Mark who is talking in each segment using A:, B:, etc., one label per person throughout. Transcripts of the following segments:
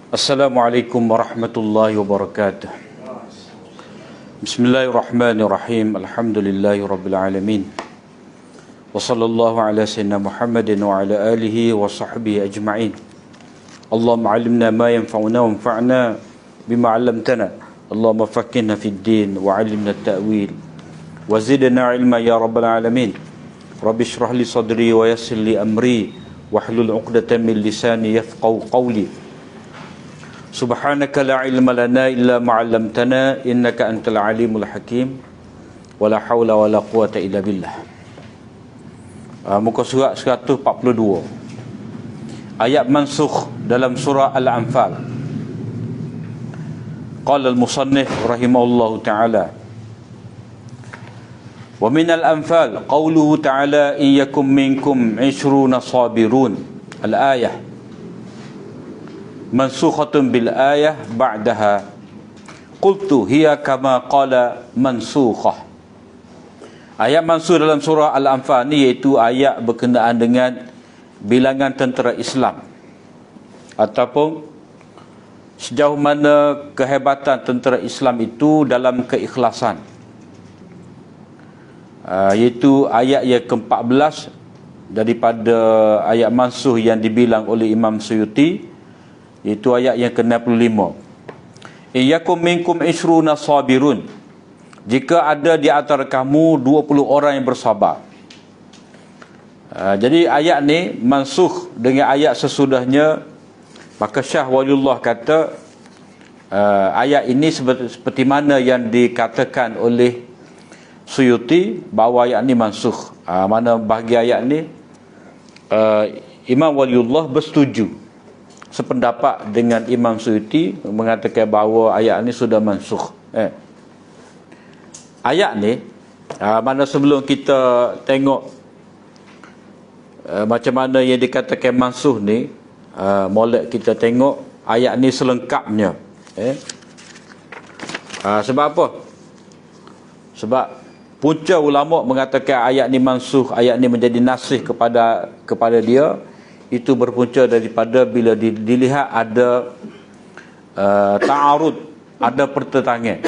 A: Assalamualaikum warahmatullahi wabarakatuh. Bismillahirrahmanirrahim. Alhamdulillahi rabbil alamin. Wa sallallahu ala sayyidina Muhammadin wa ala alihi wa sahbihi ajma'in. Allahumma 'allimna ma yanfa'una wanfa'na bima 'allamtana. Allahumma faqqihna fid din wa 'allimna at-ta'wil wa zidna 'ilma ya rabbal alamin. Rabbi shrah li sadri wa yassir li amri wahlul 'uqdatam min lisani yafqahu qawli. Subhanaka la ilma lana illa ma 'allamtana innaka antal alimul hakim. Wala haula wala quwata illa billah. Muka surat 142. Ayat mansukh dalam surah Al-Anfal. Qala al-musannif rahimahullahu ta'ala, wa min al-anfal qawluhu ta'ala in yakum minkum 'ishruna sabirun. Al-ayah mansukhatun bil ayah ba'daha. Qultu hiya kama qala mansukhah. Ayat mansukh dalam surah Al-Anfal ni iaitu ayat berkenaan dengan bilangan tentera Islam, ataupun sejauh mana kehebatan tentera Islam itu dalam keikhlasan. Iaitu ayat yang ke-14 daripada ayat mansukh yang dibilang oleh Imam Suyuti, iaitu ayat yang ke-65. Iyakum minkum 'ishruna sabirun. Jika ada di antara kamu 20 orang yang bersabar. Jadi ayat ni mansukh dengan ayat sesudahnya. Maka Syah Waliullah kata ayat ini seperti mana yang dikatakan oleh Suyuti, bahawa ayat ni mansukh. Mana bahagian ayat ni Imam Waliullah bersetuju, sependapat dengan Imam Suyuti, mengatakan bahawa ayat ni sudah mansukh. Ayat ni mana sebelum kita tengok macam mana yang dikatakan mansukh ni, molek kita tengok ayat ni selengkapnya. Sebab apa? Sebab punca ulama mengatakan ayat ni mansukh, ayat ni menjadi nasikh kepada dia, itu berpunca daripada bila dilihat ada ta'arud, ada pertentangan.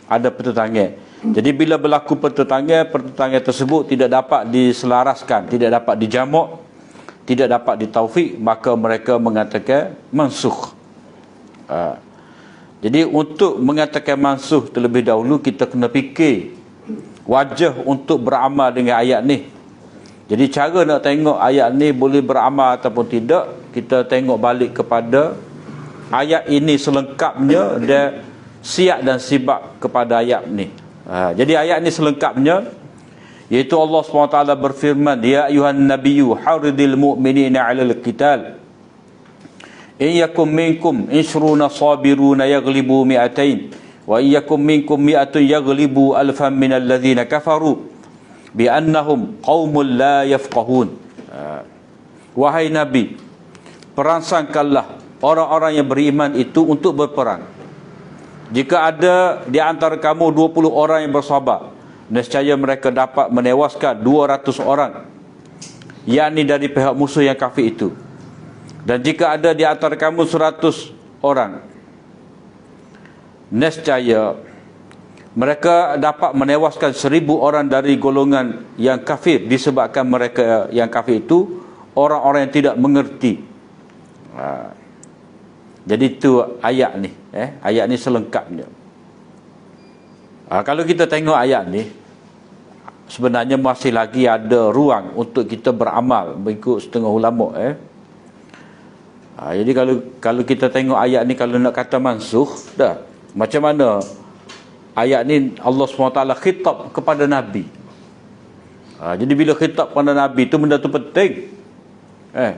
A: Ada pertentangan. Jadi bila berlaku pertentangan tersebut tidak dapat diselaraskan, tidak dapat dijamak, tidak dapat ditaufik, maka mereka mengatakan mansukh. Jadi untuk mengatakan mansukh terlebih dahulu, kita kena fikir wajah untuk beramal dengan ayat ni. Jadi cara nak tengok ayat ni boleh beramal ataupun tidak, kita tengok balik kepada ayat ini selengkapnya dan siap dan sibak kepada ayat ni. Jadi ayat ni selengkapnya, iaitu Allah SWT berfirman, ya ayuhan nabiyyu haridil mu'minina 'alal qital in yakum minkum 'ishruna sabiruna yaghlibu mi'atain wa in yakum minkum mi'atun yaghlibu alfan minal ladzina kafaru bi'annahum qaumul la yafqahun. Wahai Nabi, perangsangkanlah orang-orang yang beriman itu untuk berperang. Jika ada di antara kamu 20 orang yang bersabar, nescaya mereka dapat menewaskan 200 orang, yakni dari pihak musuh yang kafir itu. Dan jika ada di antara kamu 100 orang, nescaya mereka dapat menewaskan 1000 orang dari golongan yang kafir, disebabkan mereka yang kafir itu orang-orang yang tidak mengerti. Jadi itu ayat ni, ayat ni selengkapnya. Kalau kita tengok ayat ni, sebenarnya masih lagi ada ruang untuk kita beramal mengikut setengah ulama. Jadi kalau kita tengok ayat ni, kalau nak kata mansukh, dah macam mana ayat ni Allah SWT khitab kepada Nabi. Jadi bila khitab kepada Nabi tu, benda tu penting.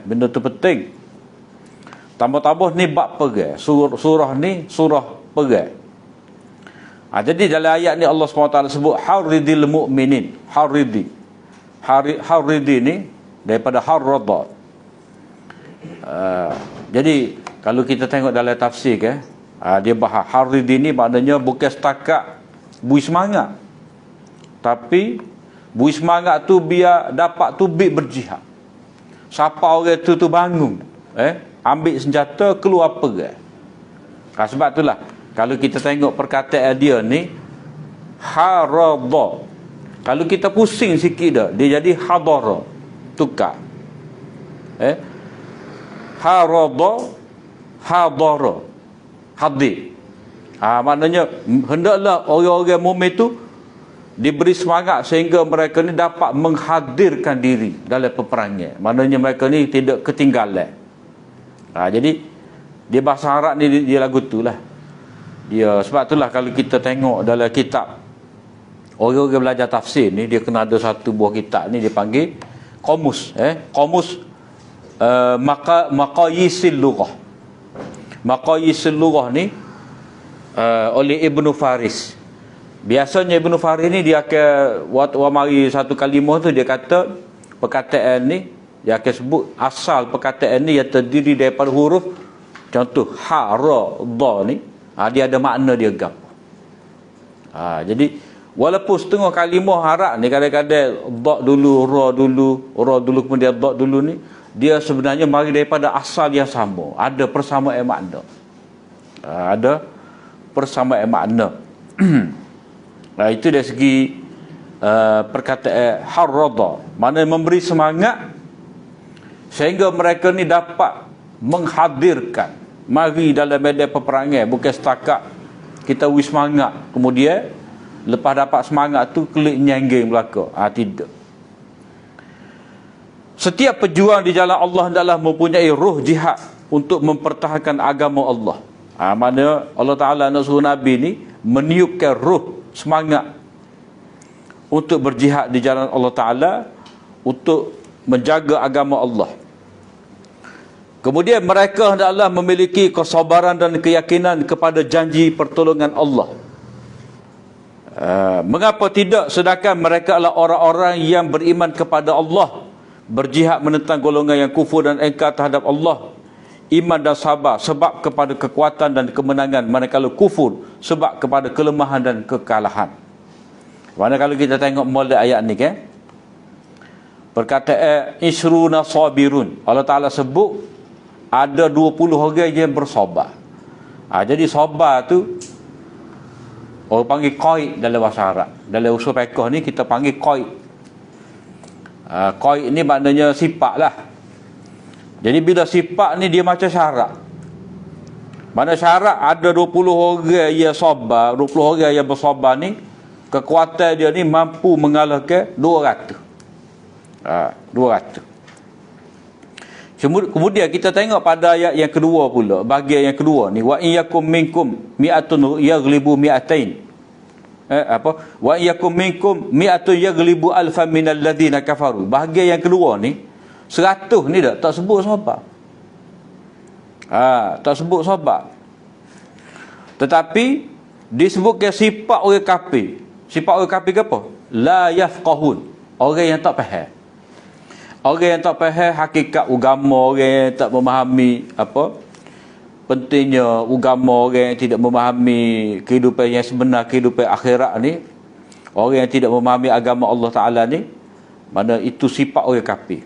A: Benda tu penting. Tambah-tambah ni bab pegang. Surah ni surah pegang. Jadi dalam ayat ni Allah SWT sebut haridil mu'minin. Haridi ni daripada harrada. Jadi kalau kita tengok dalam tafsir dia bahas haridi ni maknanya bukan setakat bui semangat, tapi bui semangat tu biar dapat tubik berjihad. Siapa orang tu bangun ambil senjata, keluar perang. Sebab itulah kalau kita tengok perkataan dia ni, harada. Kalau kita pusing sikit dah, dia jadi hadara. Tukar. Harada, hadara. Hadir. Maknanya hendaklah orang-orang mukmin itu diberi semangat sehingga mereka ni dapat menghadirkan diri dalam peperangan. Maknanya mereka ni tidak ketinggalan. Jadi dia bahasa Arab ni dia lagu tu lah. Dia sebab itulah kalau kita tengok dalam kitab, orang-orang belajar tafsir ni dia kena ada satu buah kitab ni dia panggil Qamus. Qamus Maqayisil Lughah. Maqayisil Lughah ni oleh Ibnu Faris. Biasanya Ibnu Faris ni dia akan waktu mari satu kalimah tu dia kata perkataan ni dia akan sebut asal perkataan ni yang terdiri daripada huruf, contoh ha, ra, dha ni dia ada makna dia gapo. Jadi walaupun setengah kalimah Arab ni kadang-kadang dha dulu, ra dulu kemudian dha dulu ni, dia sebenarnya mari daripada asal yang sama, ada persamaan makna. Ada persamaan makna. Itu dari segi perkataan harrada, maknanya memberi semangat sehingga mereka ni dapat menghadirkan mari dalam medan peperangan, bukan setakat kita wis semangat kemudian lepas dapat semangat tu klik nyangging belaka. Tidak. Setiap pejuang di jalan Allah hendaklah mempunyai ruh jihad untuk mempertahankan agama Allah. Mana Allah Ta'ala nak suruh Nabi ni meniupkan ruh semangat untuk berjihad di jalan Allah Ta'ala, untuk menjaga agama Allah. Kemudian mereka hendaklah memiliki kesabaran dan keyakinan kepada janji pertolongan Allah. Mengapa tidak, sedangkan mereka adalah orang-orang yang beriman kepada Allah, berjihad menentang golongan yang kufur dan engkar terhadap Allah, iman dan sabar sebab kepada kekuatan dan kemenangan, manakala kufur sebab kepada kelemahan dan kekalahan. Mana kalau kita tengok mulai ayat ni kan, perkataan isruna sabirun, Allah Ta'ala sebut ada 20 orang yang bersabar. Jadi sabar tu orang panggil qaid dalam bahasa Arab. Dalam usul fiqh ni kita panggil qaid. Qaid ni maknanya sifat lah. Jadi bila sifat ni dia macam syarat. Mana syarat ada 20 orang yang sabar, 20 orang yang bersabar ni, kekuatan dia ni mampu mengalahkan 200. 200. Kemudian kita tengok pada ayat yang kedua pula, bahagian yang kedua ni, wa in yakum minkum mi'atun yaghlibu mi'atain. Wa in yakum minkum mi'atun yaghlibu alfan minal ladina kafaru. Bahagian yang kedua ni 100 ni tak sebut sabar. Tak sebut sabar. Tetapi disebutkan sifat orang kafir. Sifat orang kafir ke apa? La yafqahun. Orang yang tak faham. Orang yang tak faham hakikat agama, orang yang tak memahami pentingnya agama, orang yang tidak memahami kehidupan yang sebenar, kehidupan akhirat ni, orang yang tidak memahami agama Allah Ta'ala ni, mana itu sifat orang kafir.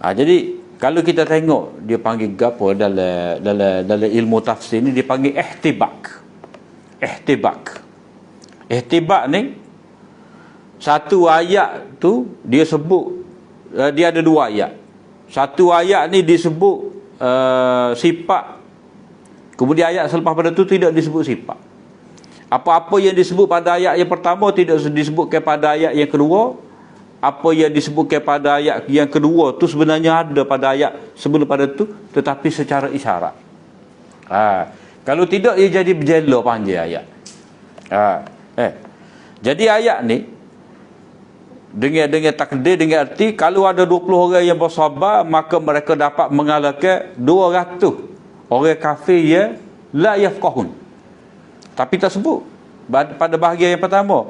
A: Jadi kalau kita tengok dia panggil gapo dalam ilmu tafsir ni, dia panggil ihtibak. Ihtibak ni satu ayat tu dia sebut, dia ada dua ayat. Satu ayat ni disebut sifat, kemudian ayat selepas pada tu tidak disebut sifat. Apa-apa yang disebut pada ayat yang pertama tidak disebutkan pada ayat yang kedua. Apa yang disebutkan pada ayat yang kedua tu sebenarnya ada pada ayat sebelum pada tu, tetapi secara isyarat. Kalau tidak ia jadi berjela panjang ayat. Jadi ayat ni dengan takdir, dengan arti kalau ada 20 orang yang bersabar, maka mereka dapat mengalahkan 200 orang kafir yang la yafqahun. Tapi tak sebut pada bahagian yang pertama,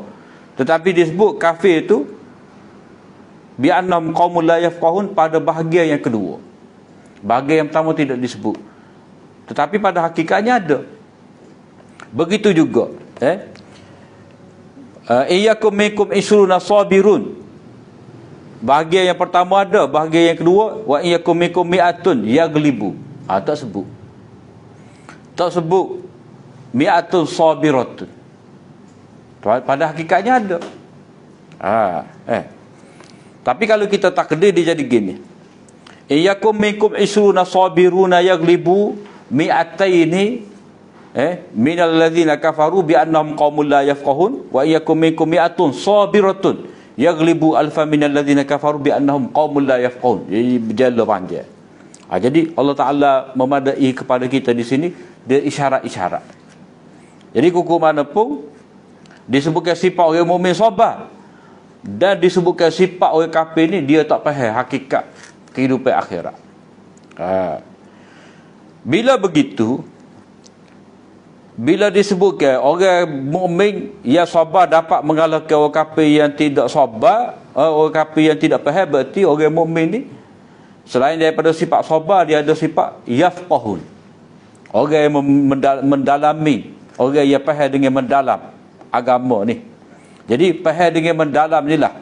A: tetapi disebut kafir itu bi annahum qaumul la yafqahun pada bahagian yang kedua. Bahagian yang pertama tidak disebut, tetapi pada hakikatnya ada. Begitu juga iyyakum minkum isruna sabirun. Bahagian yang pertama ada, bahagian yang kedua wa iyakum minkum mi'atun yaglibu. Tak sebut. Tak sebut mi'atun sabiratun. Pada hakikatnya ada. Tapi kalau kita takdir dia jadi gini. Iyakum minkum isruna sabiruna yaglibu mi'ataini minal ladzina kafaru bi annahum qaumul la yafqahun wa iyakum minkum mi'atun sabiratun yaglibu alfa minal ladzina kafaru bi annahum qaumul la yafqahun. Jadi berjala panjang. Jadi Allah Taala memadai kepada kita di sini dia isyarat-isyarat. Jadi kuku mana pun disebutkan sifat orang mukmin sabar dan disebutkan sifat orang kafir ni dia tak faham hakikat kehidupan akhirat. Bila begitu, bila disebutkan orang mukmin yang sabar dapat mengalahkan orang kafir yang tidak sabar, orang kafir yang tidak faham, berarti orang mukmin ni selain daripada sifat sabar dia ada sifat yafqahun. Orang yang mendalami, orang yang faham dengan mendalam agama ni. Jadi faham dengan mendalam inilah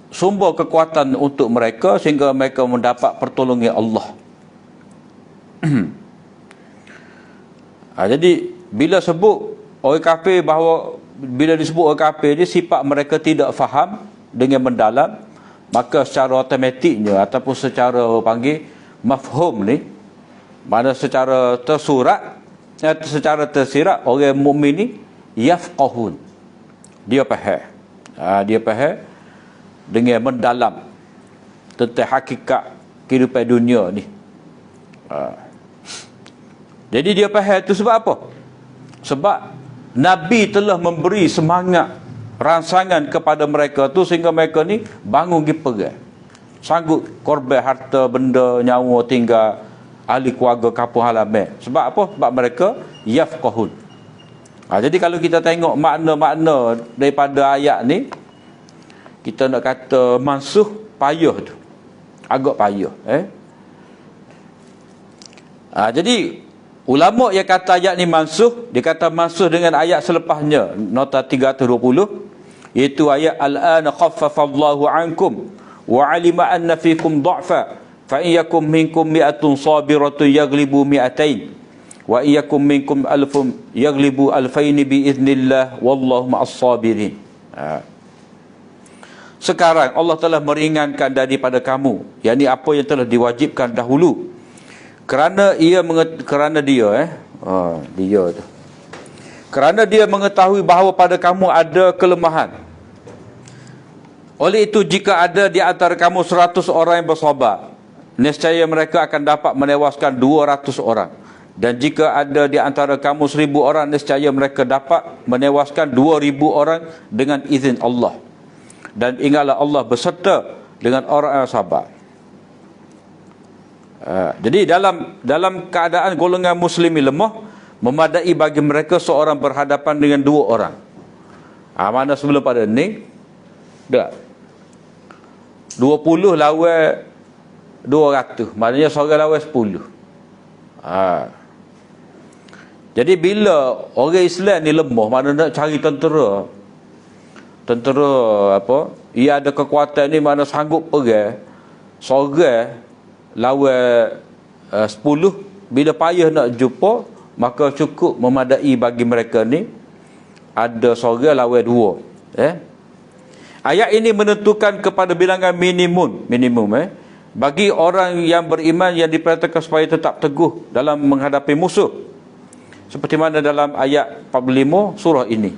A: sumber kekuatan untuk mereka sehingga mereka mendapat pertolongan Allah. Jadi bila sebut orang kafir bahawa bila disebut orang kafir ni sifat mereka tidak faham dengan mendalam, maka secara automatiknya ataupun secara panggil mafhum ni, mana secara tersurat, secara tersirat orang mukmin ni yafqahun. Dia faham. Dia faham dengan mendalam tentang hakikat kehidupan dunia ni. Jadi dia faham itu sebab apa? Sebab Nabi telah memberi semangat rangsangan kepada mereka tu sehingga mereka ni bangun pergi perang. Sanggup korban harta benda nyawa tinggal ahli keluarga kampung halaman. Sebab apa? Sebab mereka yafqahun. Jadi kalau kita tengok makna-makna daripada ayat ni, kita nak kata mansuh payah tu. Agak payah. Jadi ulama yang kata ayat ni mansuh, dia kata mansuh dengan ayat selepasnya, nota 320, iaitu ayat al-ana khaffafallahu ankum wa alima anna fikum dha'fa fa iyyakum minkum mi'atun sabiratun yaglibu mi'atain wa iyyakum minkum alfun yaglibu alfaini bi idznillah wallahu ma'as sabirin. Sekarang Allah telah meringankan daripada kamu, yakni apa yang telah diwajibkan dahulu, kerana dia mengetahui bahawa pada kamu ada kelemahan. Oleh itu jika ada di antara kamu 100 orang yang bersabar, nescaya mereka akan dapat menewaskan 200 orang. Dan jika ada di antara kamu 1000 orang, nescaya mereka dapat menewaskan 2000 orang dengan izin Allah. Dan ingatlah Allah beserta dengan orang yang sabar. Jadi dalam keadaan golongan muslimin lemah, memadai bagi mereka seorang berhadapan dengan 2 orang. Mana sebelum pada ni dah 20 lawan 200, maknanya seorang lawan 10. Jadi bila orang Islam ni lemah, mana nak cari tentera ia ada kekuatan ni, mana sanggup pergi seorang lawan 10, bila payah nak jumpa, maka cukup memadai bagi mereka ni ada seorang lawan 2. Ayat ini menentukan kepada bilangan minimum bagi orang yang beriman yang diperintahkan supaya tetap teguh dalam menghadapi musuh, seperti mana dalam ayat 45 surah ini.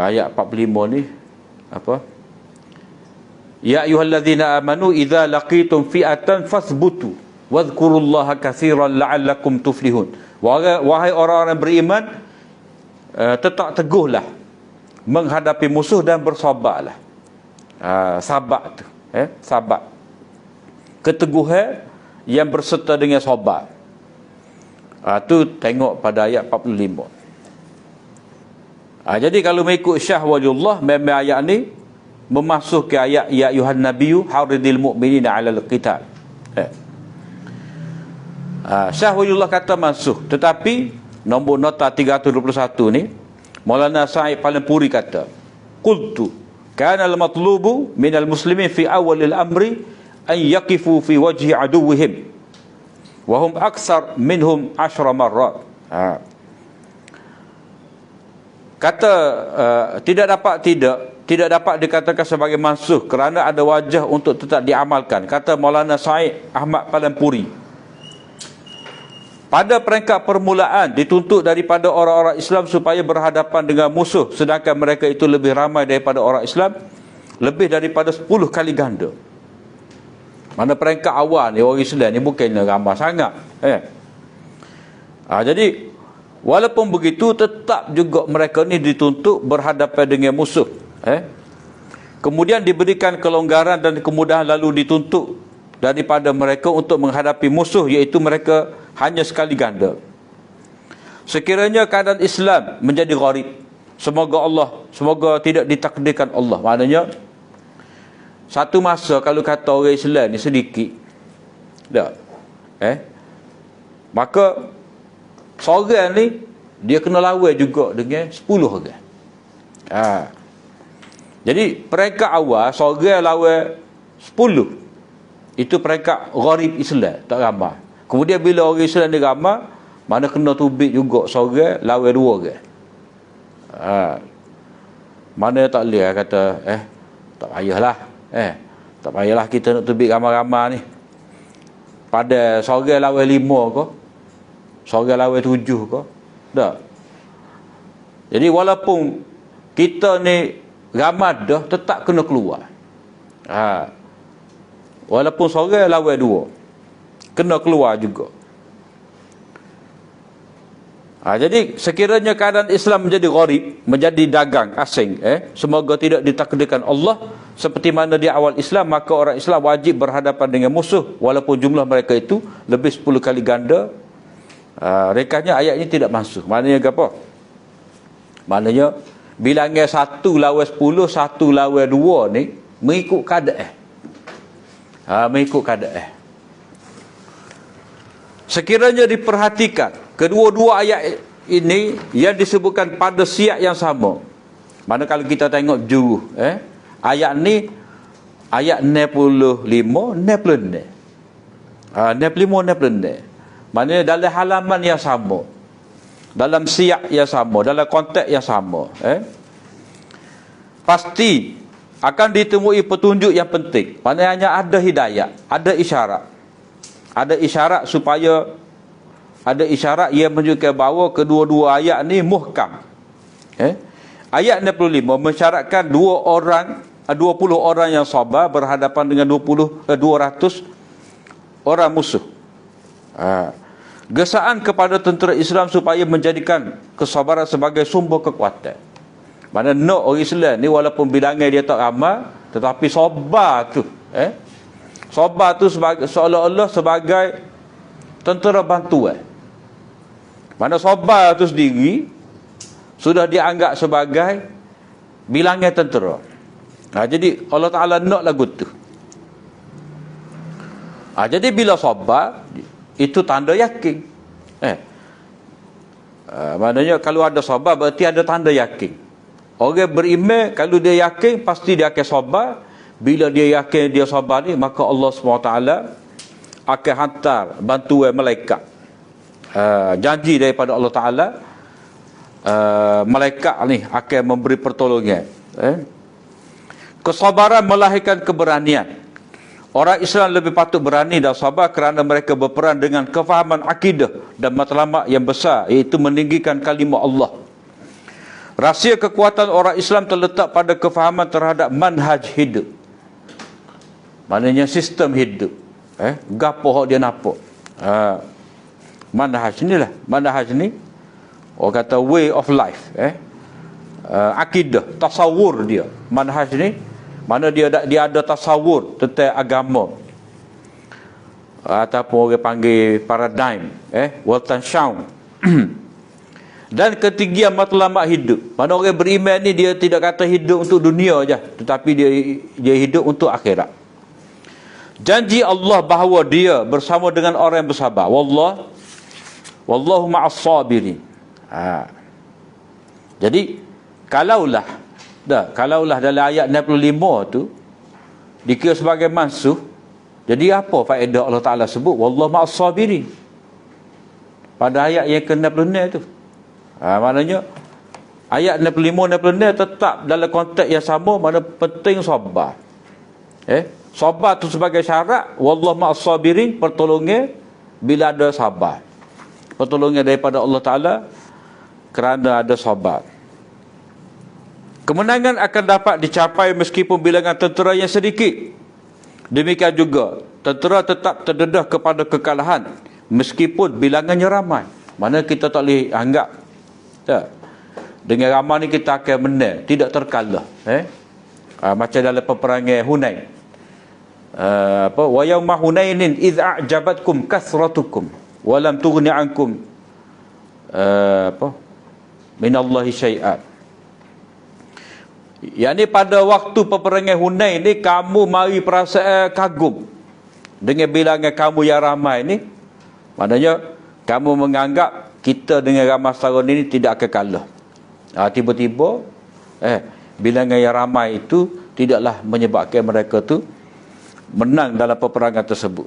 A: Ayat 45 ni apa? Ya ayyuhalladzina amanu idza laqitum fi'atan fasbutu wadhkurullaha katsiran la'allakum tuflihun. Wahai orang-orang beriman, tetap teguhlah menghadapi musuh dan bersabarlah. Sabar tu, sabar. Keteguhan yang berserta dengan sabar. Tu tengok pada ayat 45. Jadi kalau mengikut Syah Waliullah, memang ayat ni memasuk ke ayat ya ayuhan nabiyyu haridil mu'minina 'alal qital. Syah Waliullah kata masuk, tetapi nombor nota 321 ni Maulana Sa'id Palempuri kata, qultu kana al-matlubu minal muslimin fi awalil amri an yaqifu fi wajhi aduwwihim wa hum aksar minhum 10 marrat. Kata tidak dapat dikatakan sebagai mansuh kerana ada wajah untuk tetap diamalkan, kata Maulana Sa'id Ahmad Palempuri. Pada peringkat permulaan dituntut daripada orang-orang Islam supaya berhadapan dengan musuh, sedangkan mereka itu lebih ramai daripada orang Islam, lebih daripada 10 kali ganda. Mana peringkat awal ni orang Islam ni bukannya ramai sangat. Jadi walaupun begitu tetap juga mereka ni dituntut berhadapan dengan musuh. Kemudian diberikan kelonggaran dan kemudahan, lalu dituntut daripada mereka untuk menghadapi musuh, iaitu mereka hanya sekali ganda. Sekiranya keadaan Islam menjadi gharib, semoga tidak ditakdirkan Allah. Maknanya satu masa kalau kata orang Islam ni sedikit tak, maka seorang ni dia kena lawan juga dengan 10 orang. Jadi peringkat awal seorang lawan 10, itu peringkat gharib Islam, tak ramai. Kemudian bila orang Islam ni ramai, mana kena tubik juga seorang lawan 2 orang. Mana tak boleh kata tak payahlah, tak payahlah kita nak tubik ramai-ramai ni. Pada seorang lawan 5 ke, seorang lawan 7 ke, tak. Jadi walaupun kita ni ramai dah, tetap kena keluar. Walaupun seorang lawan 2, kena keluar juga. Jadi sekiranya keadaan Islam menjadi gharib, menjadi dagang asing, semoga tidak ditakdirkan Allah seperti mana di awal Islam, maka orang Islam wajib berhadapan dengan musuh walaupun jumlah mereka itu lebih 10 kali ganda. Rekahnya ayat ini tidak mansuh. Maknanya apa? Maknanya bilangan 1 lawan 10, 1 lawan 2 ni mengikut keadaan. Mengikut keadaan. Sekiranya diperhatikan, kedua-dua ayat ini yang disebutkan pada siap yang sama. Mana kalau kita tengok juruh, ayat ni ayat 65, 66. 65, 66. Maknanya dalam halaman yang sama, dalam siap yang sama, dalam konteks yang sama, pasti akan ditemui petunjuk yang penting. Maknanya ada hidayah, ada isyarat. Ada isyarat supaya, ada isyarat yang menunjukkan bahawa kedua-dua ayat ni muhkam. Ayat 65 mensyaratkan 20 orang yang sabar berhadapan dengan 200 orang musuh. Gesaan kepada tentera Islam supaya menjadikan kesabaran sebagai sumber kekuatan. Mana nak orang Islam ni walaupun bilangan dia tak ramai, tetapi sabar tu, sabar tu seolah-olah sebagai tentera bantuan. Mana sabar tu sendiri sudah dianggap sebagai bilangan tentera. Jadi Allah Ta'ala nak lagu tu. Jadi bila sabar, itu tanda yakin. Maknanya kalau ada sabar berarti ada tanda yakin. Orang beriman kalau dia yakin pasti dia akan sabar. Bila dia yakin dia sabar ni, maka Allah SWT akan hantar bantuan malaikat. Janji daripada Allah Ta'ala, malaikat ni akan memberi pertolongan. Kesabaran melahirkan keberanian. Orang Islam lebih patut berani dan sabar kerana mereka berperan dengan kefahaman akidah dan matlamat yang besar, iaitu meninggikan kalimah Allah. Rahsia kekuatan orang Islam terletak pada kefahaman terhadap manhaj hidup. Maknanya sistem hidup. Gapo dia nampak. Manhaj inilah. Manhaj ni orang kata way of life. Akidah, tasawur dia. Manhaj ni mana dia ada tasawur tentang agama, ataupun orang panggil paradigm, Weltanschauung. Dan ketinggian matlamat hidup. Mana orang beriman ni dia tidak kata hidup untuk dunia aja, tetapi dia hidup untuk akhirat. Janji Allah bahawa dia bersama dengan orang yang bersabar. Wallahu ma'as sabirin. Jadi kalaulah dalam ayat 65 tu dikira sebagai mansuh, jadi apa faedah Allah Ta'ala sebut wallahu ma'as sabirin pada ayat yang ke-66 tu? Maknanya ayat 65-66 tetap dalam konteks yang sama, mana penting sabar. Sabar tu sebagai syarat, wallahu ma'as sabirin, pertolongan bila ada sabar. Pertolongan daripada Allah Ta'ala kerana ada sabar. Kemenangan akan dapat dicapai meskipun bilangan tentera yang sedikit. Demikian juga tentera tetap terdedah kepada kekalahan meskipun bilangannya ramai. Mana kita tak boleh anggap dengan ramai ni kita akan menang, tidak terkalah. Macam dalam peperangan Hunain. Wa yauma hunainin idh a'jabatkum kasratukum wa lam tughni ankum minallahi syai'an. Yang ni pada waktu peperangan Hunain ni kamu mari perasaan kagum dengan bilangan kamu yang ramai ni. Maknanya kamu menganggap kita dengan ramai sekarang ini tidak akan kalah. Tiba-tiba bilangan yang ramai itu tidaklah menyebabkan mereka tu menang dalam peperangan tersebut.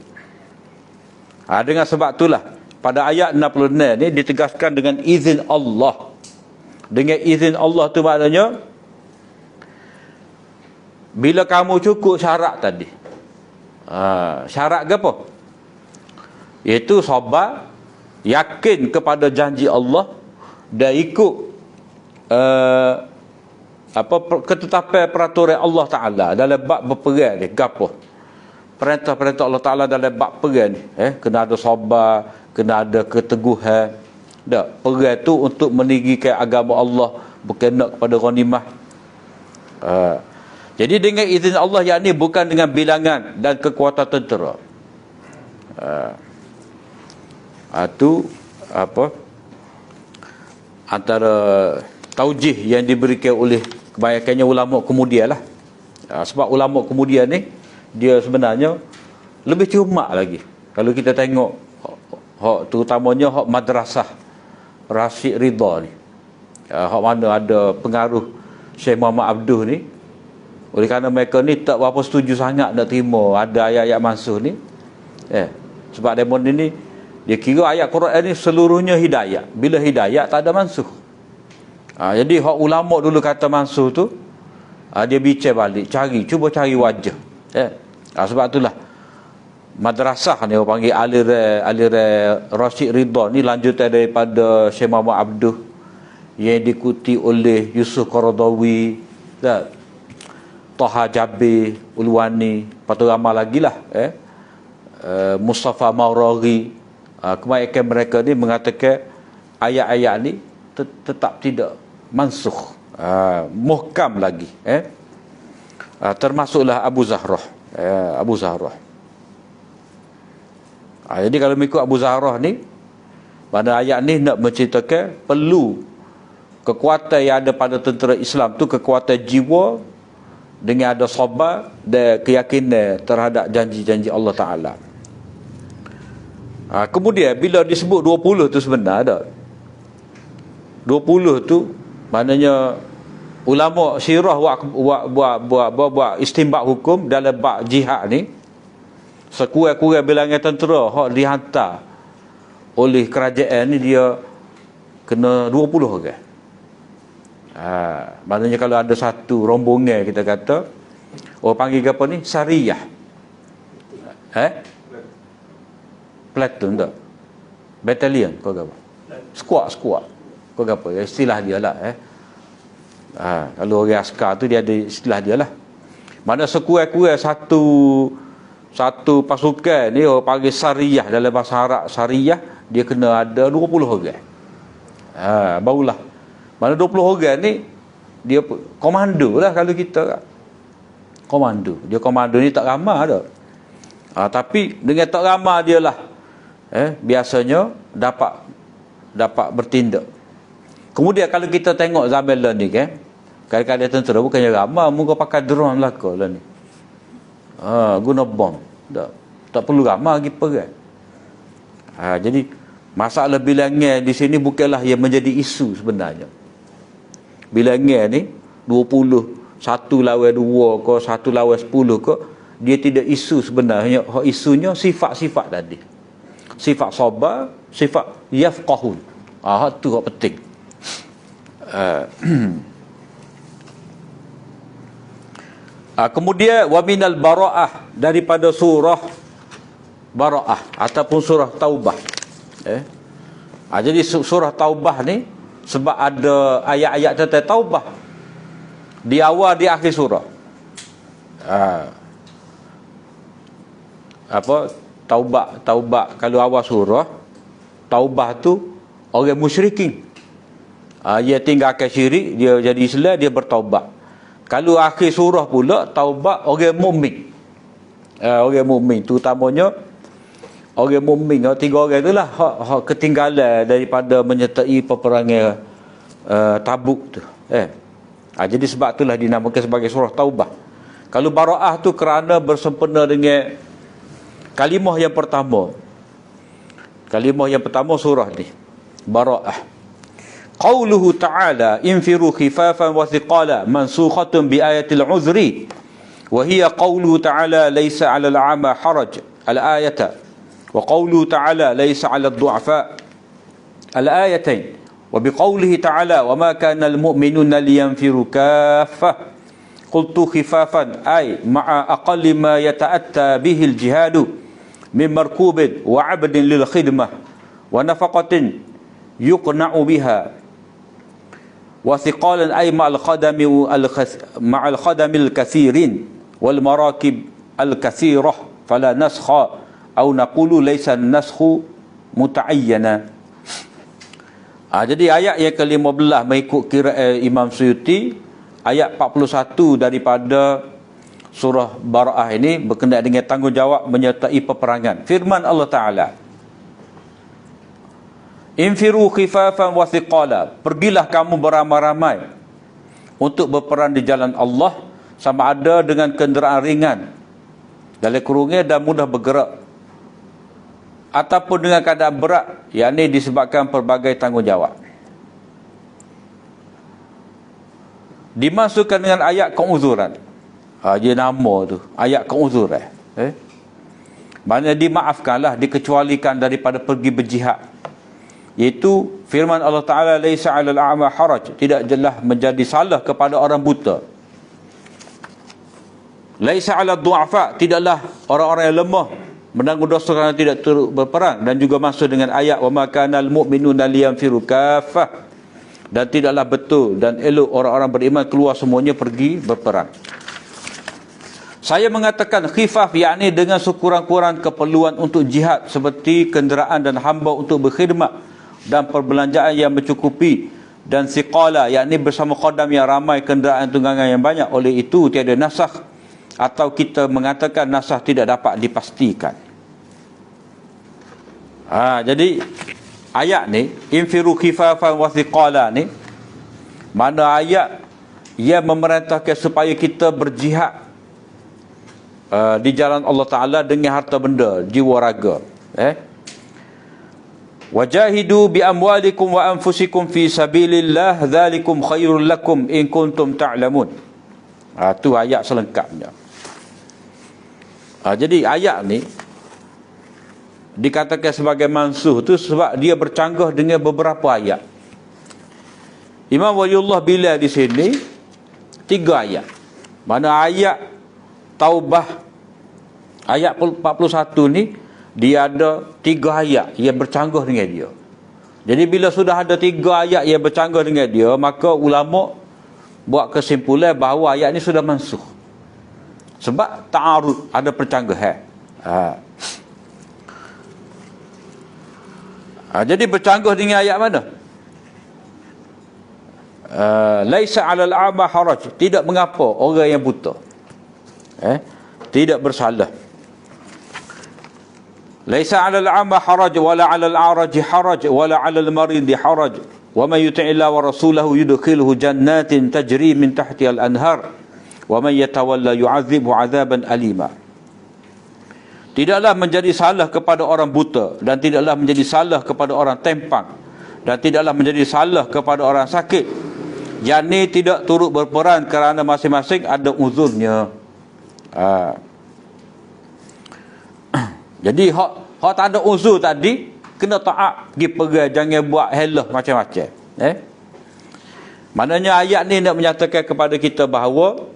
A: Dengan sebab itulah pada ayat 66 ni ditegaskan dengan izin Allah. Dengan izin Allah tu maknanya bila kamu cukup syarat tadi. Syarat ke apa? Iaitu sabar, yakin kepada janji Allah dan ikut ketetapan peraturan Allah Ta'ala dalam bab berperang ni. Gapo? Perintah-perintah Allah Ta'ala dalam bab perang ni. Kena ada sabar, kena ada keteguhan. Perang tu untuk meninggikan agama Allah, berkena kepada ghanimah. Jadi dengan izin Allah, yakni bukan dengan bilangan dan kekuatan tentera. Itu antara taujih yang diberikan oleh kebanyakannya ulama kemudian lah. Sebab ulama kemudian ni dia sebenarnya lebih cermat lagi. Kalau kita tengok terutamanya hak madrasah Rashid Ridha ni, hak mana ada pengaruh Syekh Muhammad Abduh ni. Oleh kerana mereka ni tak berapa setuju sangat nak terima ada ayat-ayat mansuh ni. Sebab demon ni dia kira ayat Quran ni seluruhnya hidayah. Bila hidayah tak ada mansuh. Jadi hak ulama dulu kata mansuh tu, dia bincang balik, cuba cari wajah. Sebab itulah madrasah ni orang panggil aliran Rashid Ridha ni lanjutan daripada Syekh Muhammad Abduh yang diikuti oleh Yusuf Qaradawi, Taha Jabir Ulwani, patut ramai lagi lah, Mustafa Maurari. Kebanyakan mereka ni mengatakan ayat-ayat ni tetap tidak mansuh, muhkam lagi. Termasuklah Abu Zahrah. Jadi kalau mengikut Abu Zahrah ni, pada ayat ni nak menceritakan perlu kekuatan yang ada pada tentera Islam tu, kekuatan jiwa dengan ada sabar dan keyakinan terhadap janji-janji Allah Ta'ala. Kemudian bila disebut 20 tu sebenar tak? 20 tu maknanya ulama sirah buat istinbat hukum dalam bab jihad ni, sekurang-kurang bilangan tentera hak dihantar oleh kerajaan ni dia kena 20 orang. Maknanya kalau ada satu rombongan, kita kata orang panggil apa ni, sariyah, platoon tak, battalion kau apa, squad kau apa, istilah dia lah. Kalau orang askar tu dia ada istilah dia lah. Mana sekurang-kurang satu pasukan ni orang panggil sariyah, dalam bahasa Arab sariyah dia kena ada 20 orang. Barulah mana 20 orang ni dia komando lah. Kalau kita komando, dia komando ni tak ramai dah. Tapi dengan tak ramai dia lah biasanya dapat bertindak. Kemudian kalau kita tengok zaman lah ni kan, kadang-kadang tentera bukannya ramai, muka pakai drone lah kau lah ni, guna bom, tak perlu ramai lagi perang. Jadi masalah bilangan di sini bukanlah yang menjadi isu sebenarnya. bilangan ni 20, 1 lawan 2 ke 1 lawan 10 ke, dia tidak isu sebenarnya. Hak isunya sifat-sifat tadi. Sifat sabar, sifat yafqahun. Hak tu hak penting. Kemudian wa minal bara'ah, daripada surah bara'ah ataupun surah taubah. Jadi surah taubah ni sebab ada ayat-ayat tentang taubah di awal, di akhir surah. Taubah kalau awal surah, taubah tu orang musyrikin, dia tinggalkan syirik, dia jadi Islam, dia bertaubat. Kalau akhir surah pula, taubat orang mukmin. Orang mukmin tu utamanya orang mukmin, 3 orang itulah hak ketinggalan daripada menyertai peperangan Tabuk tu. Jadi sebab itulah dinamakan sebagai surah taubah. Kalau bara'ah tu kerana bersempena dengan kalimah yang pertama. Kalimah yang pertama surah ni, bara'ah. Qauluhu ta'ala infiru khifafan wa thiqala mansukhatun bi ayatil uzri wa hiya qauluhu ta'ala laysa 'alal 'ama haraj al-ayata wa qauluhu ta'ala laysa 'alad du'afa al-ayatain wa bi qaulihi ta'ala wa ma kana al-mu'minuna liyanfiru kaffah qultu khifafan ay ma'a aqalli ma yata'atta bihi al-jihadu min markubin wa 'abdin lil khidmah wa nafaqatin yuqna'u biha وثقالا أي مع الخدم الكثيرين والمراكب الكثيرة فلا نسخ أو نقول ليس النسخ متعينا. Jadi ayat yang ke-15 mengikut kira Imam Suyuti, ayat 41 daripada surah Bara'ah ini berkenaan dengan tanggungjawab menyertai peperangan. Firman Allah Ta'ala, infiru khifafan wa thiqala, pergilah kamu beramai-ramai untuk berperang di jalan Allah, sama ada dengan kenderaan ringan dalam kurungnya dan mudah bergerak, ataupun dengan keadaan berat, yakni disebabkan pelbagai tanggungjawab. Dimasukkan dengan ayat keuzuran. Dia nama tu ayat keuzuran. Maknanya dimaafkanlah, dikecualikan daripada pergi berjihad. Iaitu firman Allah Ta'ala laisa 'alal a'ma haraj, tidak jelas menjadi salah kepada orang buta. Laisa 'alad du'afa, tidaklah orang-orang yang lemah menanggung dosa kerana tidak turut berperang. Dan juga masuk dengan ayat wa ma kanal mu'minuna liyanfiru kaffah, dan tidaklah betul dan elok orang-orang beriman keluar semuanya pergi berperang. Saya mengatakan khifaf, yakni dengan sekurang-kurang keperluan untuk jihad seperti kenderaan dan hamba untuk berkhidmat dan perbelanjaan yang mencukupi, dan siqala, yakni bersama khadam yang ramai, kenderaan tunggangan yang banyak. Oleh itu tiada nasakh, atau kita mengatakan nasakh tidak dapat dipastikan. Jadi ayat ni infiru khifafan wa thiqala ni, mana ayat yang memerintahkan supaya kita berjihad di jalan Allah Ta'ala dengan harta benda, jiwa raga. Wajahidu bi amwalikum wa anfusikum fi sabilillah dzalikum khairul lakum in kuntum ta'lamun. Tu ayat selengkapnya. Jadi ayat ni dikatakan sebagai mansuh tu sebab dia bercanggah dengan beberapa ayat. Imam Waliullah Bilal di sini 3 ayat. Mana ayat Taubah ayat 41 ni dia ada 3 ayat yang bercanggah dengan dia. Jadi bila sudah ada 3 ayat yang bercanggah dengan dia, maka ulama buat kesimpulan bahawa ayat ni sudah mansuh. Sebab ta'arud, ada percanggahan. Jadi bercanggah dengan ayat mana? Laisa 'alal a'ma haraj, tidak mengapa orang yang buta tidak bersalah. Laisa 'alal a'ma haraj wala 'alal a'raj haraj wala 'alal marid haraj wa man yuti'illa wa rasulahu yudkhilhu jannatin tajri min tahtiha al-anhar wa man yatawalla yu'adzibhu 'adzaban alima. Tidaklah menjadi salah kepada orang buta, dan tidaklah menjadi salah kepada orang tempang, dan tidaklah menjadi salah kepada orang sakit, Yang ni tidak turut berperan kerana masing-masing ada uzurnya. Jadi hak tak ada uzur tadi kena taat, pergi perai, jangan buat helah macam-macam. Maknanya ayat ni nak menyatakan kepada kita bahawa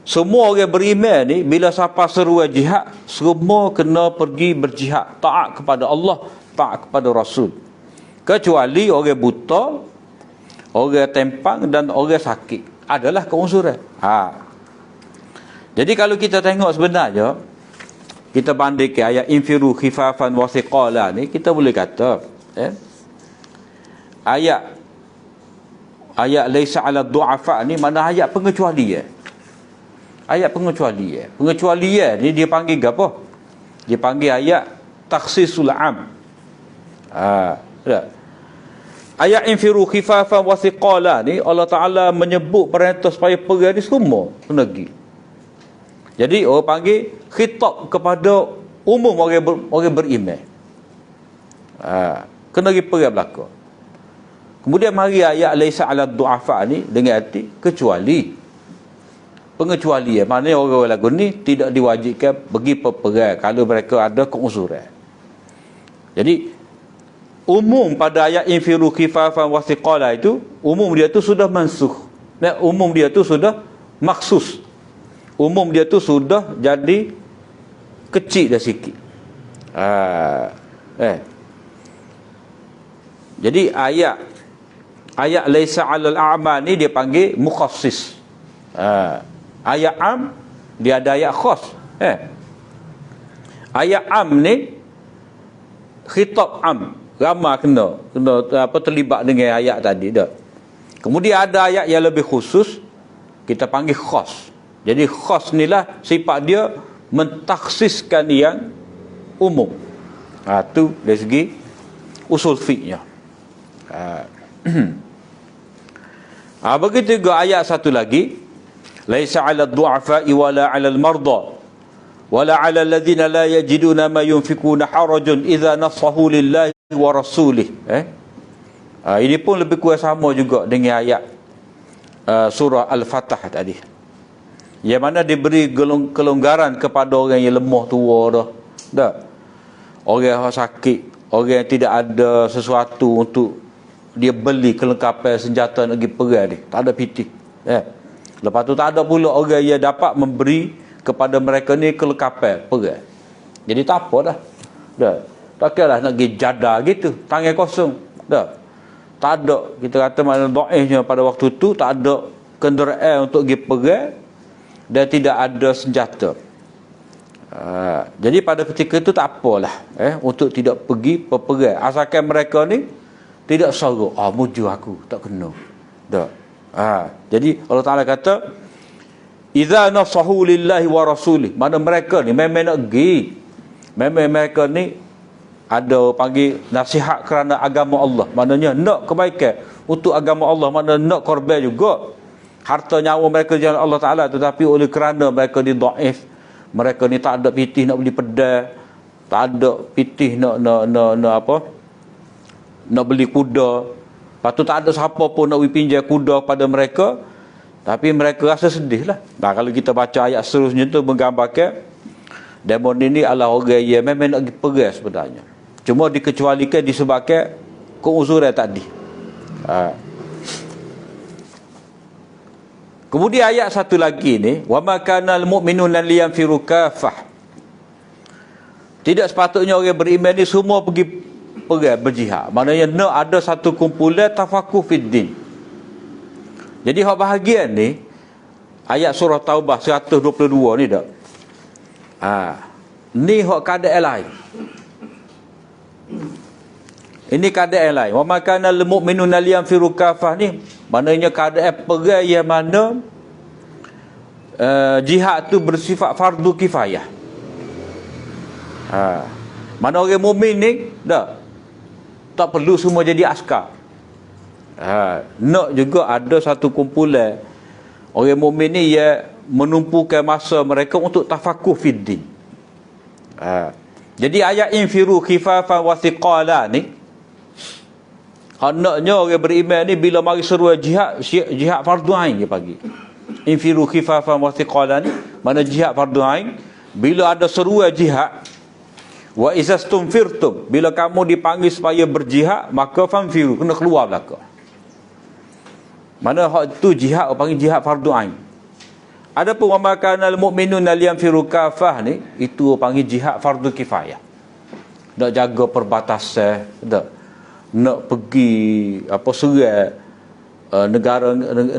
A: semua orang beriman ni bila siapa seruan jihad, semua kena pergi berjihad, taat kepada Allah, taat kepada Rasul. Kecuali orang buta, orang tempang dan orang sakit adalah keuzuran. Jadi kalau kita tengok sebenarnya, kita bandingkan ayat infiru khifafan wa thiqala ni, kita boleh kata ayat laisa 'ala du'afa ni mana ayat pengecualian. Ayat pengecualian. Pengecualian ni dia panggil apa? Dia panggil ayat takhsisul am. Ayat infiru khifafan wa thiqala ni Allah Taala menyebut perintah supaya pergi ni semua kena pergi. Jadi orang panggil khitab kepada umum orang beriman. Kena pergi pergi belaka. Kemudian mari ayat laisa 'ala du'afa ni dengan arti kecuali. Pengecualian maknanya orang lagu ni tidak diwajibkan pergi perang kalau mereka ada keuzuran. Jadi umum pada ayat infiru khifafan wa thiqala itu, umum dia tu sudah mansukh. Umum dia tu sudah maksus. Umum dia tu sudah jadi kecil dah sikit. Jadi ayat laisa 'alal a'ma ni dia panggil mukhassis. Ayat am dia ada ayat khas. Ayat am ni khitab am, ramai kena terlibat dengan ayat tadi dah. Kemudian ada ayat yang lebih khusus, kita panggil khas. Jadi khas ni lah sifat dia mentakhsiskan yang umum. Tu dari segi usul fiqhnya. Begitu juga ayat satu lagi, laisa 'ala ad-du'afa'i wala 'ala al-marda wala 'ala alladhina la yajiduna ma yunfikuna harajun idza nasahu lillahi wa rasulih. Ini pun lebih kurang sama juga dengan ayat surah Al-Fatah tadi, yang mana diberi kelonggaran kepada orang yang lemah tua dah, orang yang sakit, orang yang tidak ada sesuatu untuk dia beli kelengkapan senjata nak pergi perang ni, tak ada pitih. Lepas tu tak ada pula orang yang dapat memberi kepada mereka ni kelengkapan perang. Jadi tak apa dah. Tak kira nak pergi jadah gitu, tangan kosong. Tak ada, kita kata makna dhaifnya pada waktu tu tak ada kenderaan untuk pergi perang dan tidak ada senjata. Jadi pada ketika itu tak apalah untuk tidak pergi perang, asalkan mereka ni tidak sorok, mujur aku tak kena. Jadi Allah Taala kata idza nasahu lillahi wa rasulih, mana mereka ni memang nak pergi, memang mereka ni ada panggil nasihat kerana agama Allah, maknanya nak kebaikan untuk agama Allah, maknanya nak korban juga harta nyawa mereka jalan Allah Taala, tetapi oleh kerana mereka ni dhaif, mereka ni tak ada pitih nak beli pedang, tak ada pitih nak beli kuda. Lepas tu tak ada siapa pun nak pinjam kuda pada mereka, tapi mereka rasa sedih lah. Kalau kita baca ayat seterusnya tu menggambarkan demon ini adalah orang yang memang nak pergi perang sebenarnya, cuma dikecualikan disebabkan keuzuran tadi. Kemudian ayat satu lagi ni, wa ma kana al-mu'minuna liyanfiru kaffah, tidak sepatutnya orang beriman ni semua pergi perang berjihad, maknanya nak ada satu kumpulan tafakuh fiddin. Jadi hak bahagian ni ayat surah Taubah 122 ni dak. Ni hak keadaan lain. Ini keadaan lain. Wa ma kana lil mu'minuna liyanfiru kaffah ni maknanya keadaan perang yang mana jihad tu bersifat fardu kifayah. Mana orang mukmin ni tak perlu semua jadi askar. Nak juga ada satu kumpulan orang mukmin ni yang menumpukan masa mereka untuk tafakuh fiddin. Jadi ayat infiru khifafan wa thiqala ni Hendaknya orang beriman ni bila mari seru jihad fardu ain dia pagi. Infiru khifafan wa thiqalan, mana jihad fardu ain. Bila ada seruan jihad, wa izastumfirtum, bila kamu dipanggil supaya berjihad, maka fanfiru, kena keluar belaka. Mana hak tu jihad, orang panggil jihad fardu ain. Adapun wa makanal mu'minuna liyanfiru kafah ni, itu orang panggil jihad fardu kifayah. Nak jaga perbatasan, nak pergi serang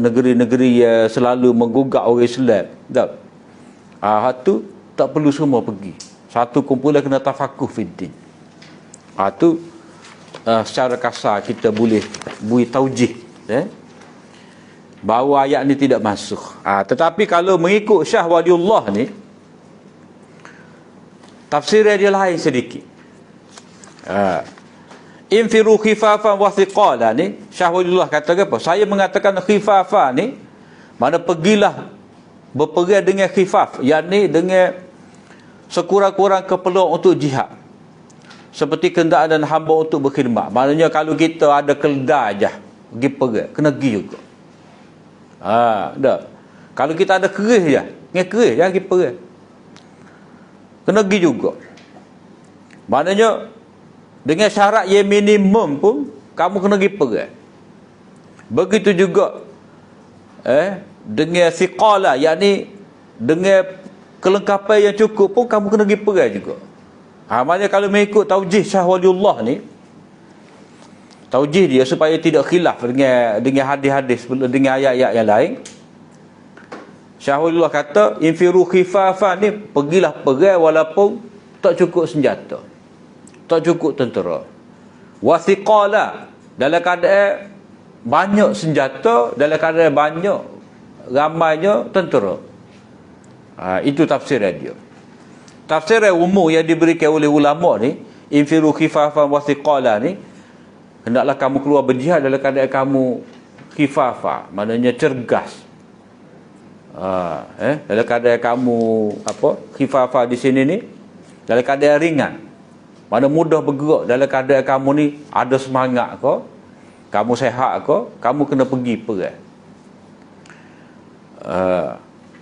A: negeri-negeri yang selalu menggugak orang Islam. Hak tu tak perlu semua pergi. Satu kumpulan kena tafakuh fiddin. Tu secara kasar kita boleh beri taujih, bahawa ayat ni tidak masuk. Tetapi kalau mengikut Syah Waliullah ni, tafsir dia lain sedikit. Infiru khifafan wa thiqala ni, Syah Waliullah kata apa? Saya mengatakan khifafan ni, mana pergilah berperang dengan khifaf, yakni dengan sekurang-kurang keperluan untuk jihad, seperti kenderaan dan hamba untuk berkhidmat. Maknanya kalau kita ada keledai je pergi perang, kena pergi juga. Kalau kita ada keris je, dengan keris je pergi perang, kena pergi juga. Maknanya dengan syarat yang minimum pun kamu kena pergi perang. Begitu juga dengan siqala, yakni dengan kelengkapan yang cukup pun kamu kena pergi perang juga. Maknanya kalau mengikut taujih Syah Waliullah ni, taujih dia supaya tidak khilaf dengan hadis-hadis, dengan ayat-ayat yang lain, Syah Waliullah kata infiru khifafan ni, pergilah perang walaupun tak cukup senjata, tak cukup tentera. Wasiqala, dalam keadaan banyak senjata, dalam keadaan banyak ramainya tentera. Itu tafsir dia. Tafsir umum yang diberikan oleh ulama ni, infiru khifafan wasiqala ni, hendaklah kamu keluar berjihad dalam keadaan kamu khifafah, maknanya cergas. Dalam keadaan kamu khifafah di sini ni, dalam keadaan ringan, mana mudah bergerak. Dalam keadaan kamu ni ada semangat ke, kamu sehat ke, kamu kena pergi perang.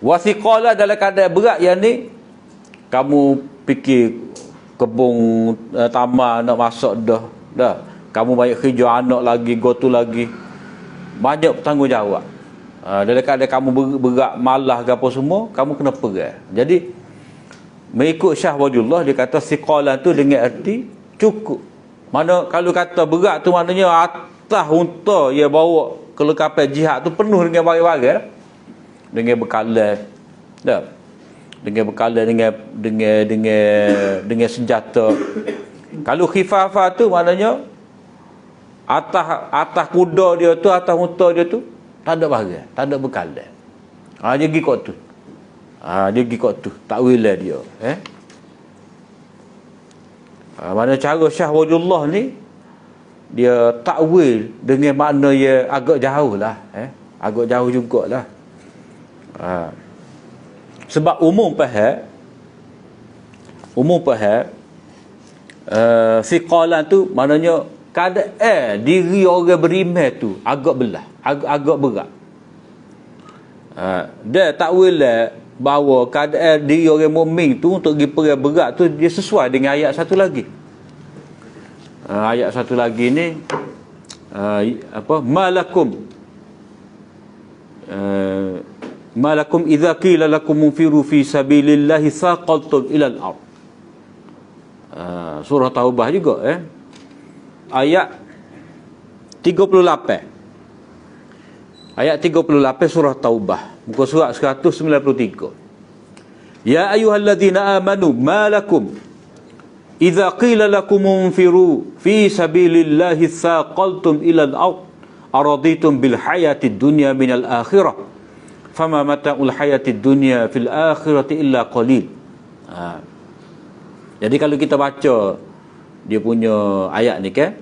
A: Wasiqala, dalam keadaan berat yang ni, kamu fikir kebun taman nak masak dah, kamu banyak kerja, anak lagi, gotu lagi, banyak tanggungjawab. Dalam keadaan kamu berat, malah ke apa semua, kamu kena perang. Jadi mengikut Syah Waliullah, dia kata siqalan tu dengan arti cukup. Mana kalau kata berat tu, maknanya atas unta dia bawa kelengkapan jihad tu penuh dengan barang-barang, dengan bekalan, dengan bekalan, dengan senjata. Kalau khifafah tu maknanya atas kuda dia tu, atas unta dia tu tak ada barang, tak ada bekalan. Dia pergi kot tu. Dia pergi kot tu, takwilah dia. Mana cara Syah Waliullah ni, dia takwil dengan makna yang agak jauh lah, agak jauh jugalah. Sebab umum faham siqalan tu maknanya keadaan diri orang beriman tu agak belah, agak berat. Dia takwil bahawa keadaan diri orang mukmin tu untuk pergi perang berat tu, dia sesuai dengan ayat satu lagi. Ayat satu lagi ni malakum idza qila lakum munfiru fi sabilillahi saqaltum ila al-ard. Surah Taubah juga, ayat 38. Ayat 38 surah Taubah, muka surat 193. Ya ayyuhalladzina amanu ma lakum idza qila lakum munfiru fi sabilillahi saqaltum ila al-ard araditum bil hayatid dunya minal akhirah fama mata'ul hayatid dunya fil akhirati illa qalil. Jadi kalau kita baca dia punya ayat ni kan,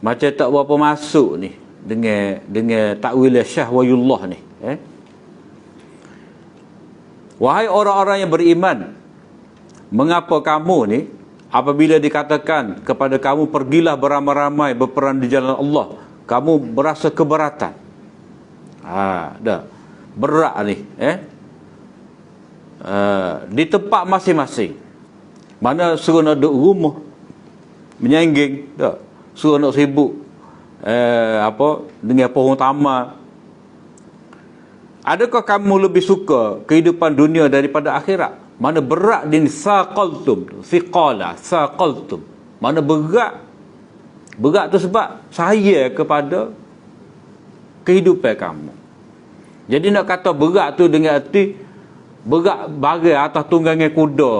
A: macam tak berapa masuk ni dengan takwil Syah Waliullah ni. Wahai orang-orang yang beriman, mengapa kamu ni apabila dikatakan kepada kamu pergilah beramai-ramai berperang di jalan Allah, kamu berasa keberatan. Dah berat ni, di tempat masing-masing. Mana suruh nak duduk rumah menyangging, tak? Suruh nak sibuk dengan pohon tamak. Adakah kamu lebih suka kehidupan dunia daripada akhirat? Mana berat din saqaltum, thiqala, saqaltum. Mana berat. Berat tu sebab saya kepada kehidupan kamu. Jadi nak kata berat tu dengan arti berat bagai atas tunggangan kuda,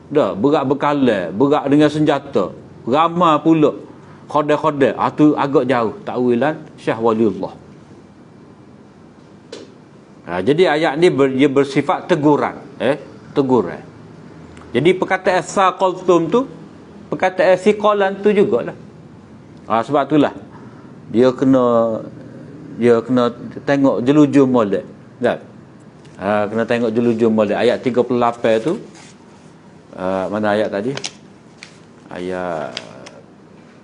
A: dah, berat bekalan, berat dengan senjata, ramai pula khodai-khodai, tu agak jauh takwilan Syekh Waliullah. Jadi ayat ni dia bersifat teguran, teguran. Jadi perkataan saqaltum tu, perkataan siqalan tu jugalah. Sebab itulah dia kena tengok jelujur molek, kan? Kena tengok jelujur molek. Ayat 38 tu, mana ayat tadi? Ayat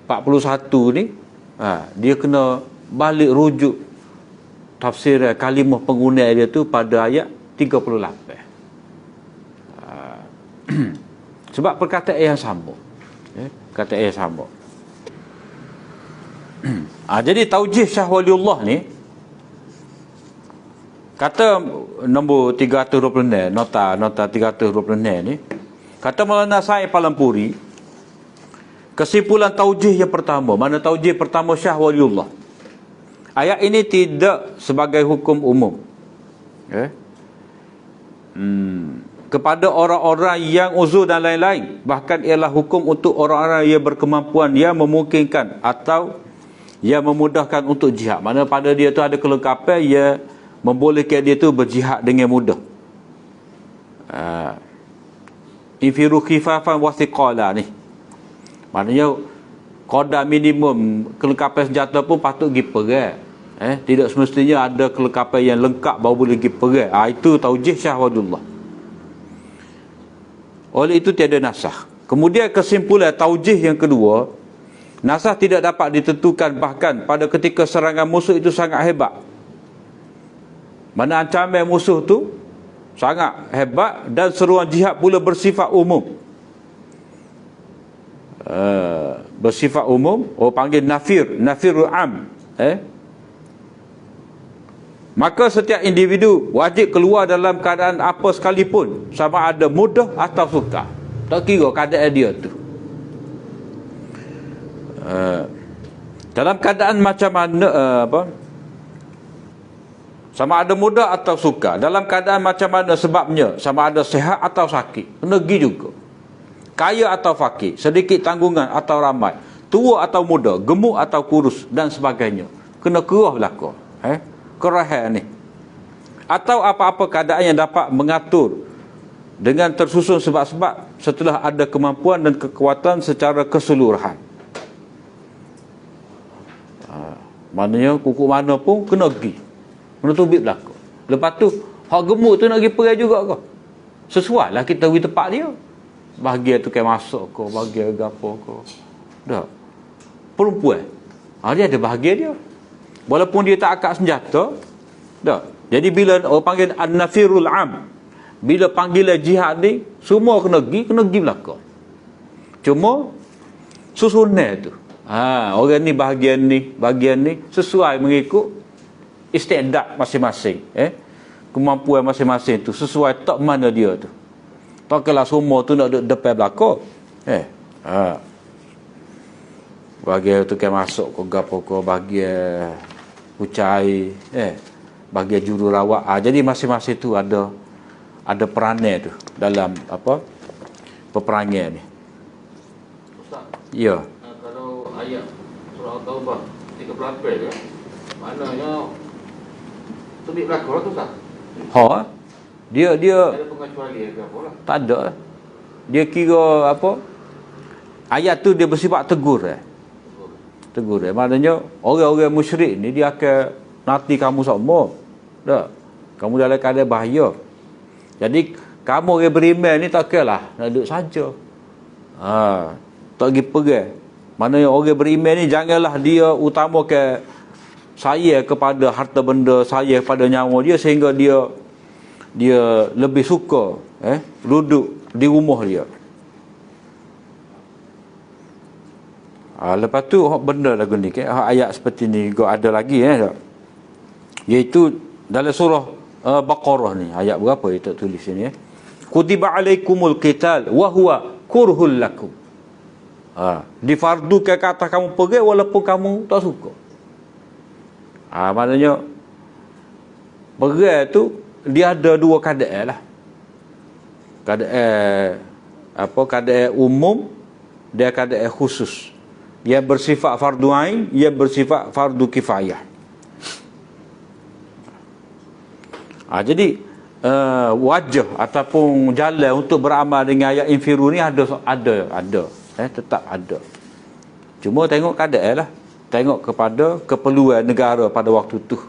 A: 41 ni, dia kena balik rujuk tafsir kalimah penggunaan dia tu pada ayat 38. Sebab perkataan yang sama, perkataan yang sama. Jadi taujih Syekh Waliullah ni kata nombor 326, nota 326 ni, kata Maulana Said Palampuri, kesimpulan taujih yang pertama, mana taujih pertama Syekh Waliullah, ayat ini tidak sebagai hukum umum, kepada orang-orang yang uzur dan lain-lain, bahkan ialah hukum untuk orang-orang yang berkemampuan yang memungkinkan atau yang memudahkan untuk jihad. Mana pada dia tu ada kelengkapan yang membolehkan dia tu berjihad dengan mudah. Infiru khifafan wa thiqala ni, maknanya qadar minimum kelengkapan senjata pun patut pergi perang. Tidak semestinya ada kelengkapan yang lengkap baru boleh pergi perang. Itu taujih Syekh Waliullah. Oleh itu tiada nasakh. Kemudian kesimpulan taujih yang kedua, nasakh tidak dapat ditentukan bahkan pada ketika serangan musuh itu sangat hebat. Mana ancaman musuh tu sangat hebat dan seruan jihad pula bersifat umum. Bersifat umum, panggil nafirul am. Maka setiap individu wajib keluar dalam keadaan apa sekalipun, sama ada mudah atau sukar. Tak kira keadaan dia tu. Dalam keadaan macam mana, sama ada mudah atau sukar, dalam keadaan macam mana sebabnya, sama ada sihat atau sakit, kena pergi juga. Kaya atau fakir, sedikit tanggungan atau ramai, tua atau muda, gemuk atau kurus dan sebagainya, kena kerah belaka. Kerahan ni, atau apa-apa keadaan yang dapat mengatur dengan tersusun sebab-sebab setelah ada kemampuan dan kekuatan secara keseluruhan. Maknanya kuku mana pun kena pergi, kena tubik belaka. Lepas tu hak gemuk tu nak pergi pergi juga ke? Sesuai lah kita pergi tempat dia. Bahagia tu kayak masuk ke, bahagia gapo ke. Dah. Perempuan, dia ada bahagia dia. Walaupun dia tak akak senjata, dah. Jadi bila orang panggil an-nafirul am, bila panggilan jihad ni, semua kena pergi belaka. Cuma susunan tu, orang ni bahagian ni sesuai mengikut istiadat masing-masing, kemampuan masing-masing tu sesuai tak mana dia tu. Takkanlah semua tu nak duduk depan belaka. Bahagian tu kan masuk ke gapo ke, bahagian ucai, bahagian jururawat. Jadi masing-masing tu ada peranan tu dalam peperangan ni.
B: Ustaz,
A: ya.
B: Kalau ayat surah Taubah 38 ya, maknanya tubik belaka lah tu Ustaz.
A: Dia
B: ada pengecualian ke apa lah?
A: tak ada. Dia kira ayat tu dia bersifat tegur. Tegur. Maknanya orang-orang musyrik ni dia akan nanti kamu semua. Tak? Kamu dalam keadaan bahaya. Jadi kamu orang beriman ni tak kiralah nak duduk saja. Tak pergi pergi. Maknanya orang beriman ni janganlah dia utamakan saya kepada harta benda, saya kepada nyawa dia, sehingga dia lebih suka duduk di rumah dia. Lepas tu benda lagu ni ayat seperti ni juga ada lagi iaitu dalam surah Baqarah ni, ayat berapa dia tak tulis sini kutiba alaikumul qital wa huwa kurhul lakum. Difardukan ke atas kamu pergi walaupun kamu tak suka. Maknanya pergi tu dia ada dua keadaan lah. Keadaan umum, dia keadaan khusus. Yang bersifat fardu ain, yang bersifat fardu kifayah. Jadi wajah ataupun jalan untuk beramal dengan ayat infiru ni ada tetap ada. Cuma tengok keadaan lah, tengok kepada keperluan negara pada waktu tu.